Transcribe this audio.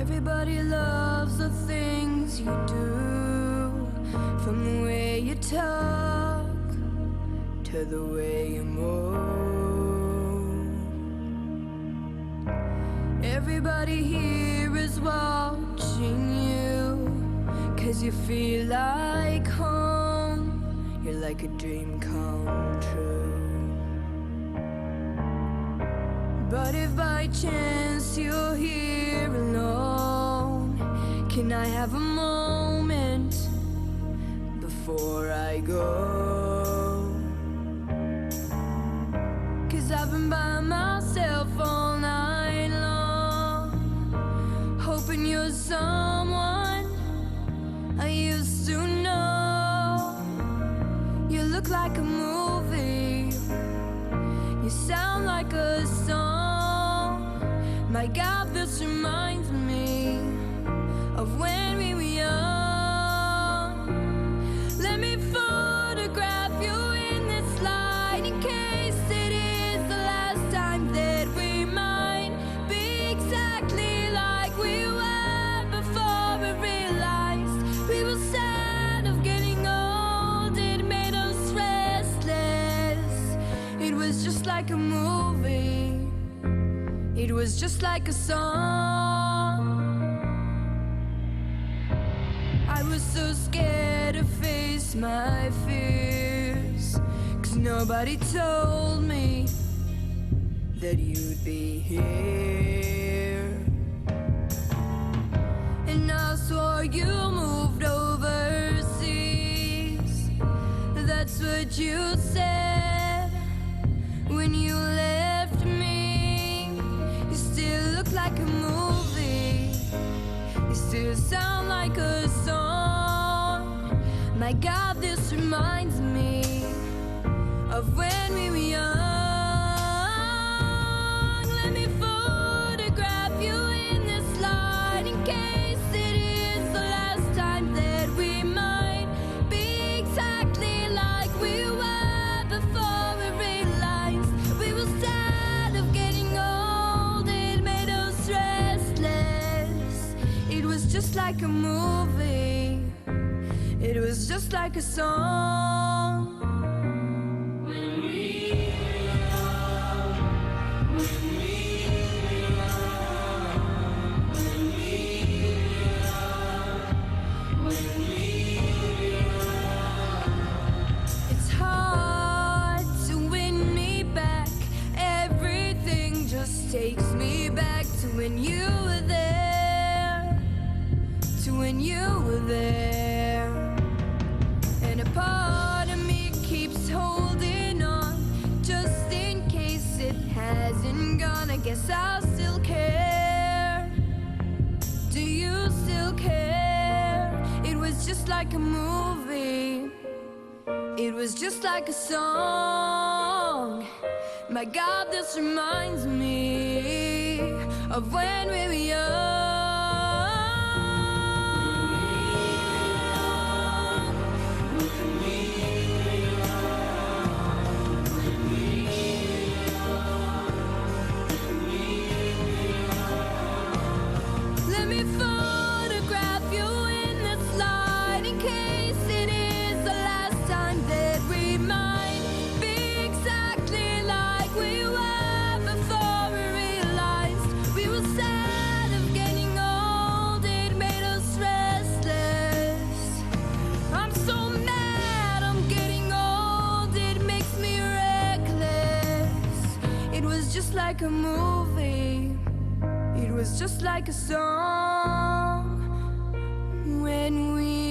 Everybody loves the things you do, from the way you talk to the way you move. Everybody here is watching you, 'cause you feel like home. You're like a dream come true. But if by chance you're here alone, can I have a moment before I go? 'Cause I've been by myself all night long, hoping you're someone I used to know. You look like a movie, you sound like a song. My God, this reminds me of when we were young. Let me photograph you in this light, in case it is the last time that we might be exactly like we were before we realized we were sad of getting old. It made us restless. It was just like a movie, it was just like a song. I was so scared to face my fears, 'cause nobody told me that you'd be here. And I swore you moved overseas, that's what you said when you left me. You still look like a movie, you still sound like a song. My God, this reminds me of when we were young. Let me photograph you in this light, in case it is the last time that we might be exactly like we were before we realized we were sad of getting old. It made us restless. It was just like a movie, it was just like a song. When we were young, when we were young, when we were young, when we were young. It's hard to win me back. Everything just takes me back to when you were there, to when you were there. And a part of me keeps holding on, just in case it hasn't gone. I guess I'll still care. Do you still care? It was just like a movie, it was just like a song. My God, this reminds me of when we were young. Let me photograph you in this light, in case it is the last time that we might be exactly like we were before we realized we were sad of getting old. It made us restless. I'm so mad I'm getting old, it makes me reckless. It was just like a movie, it was just like a song when we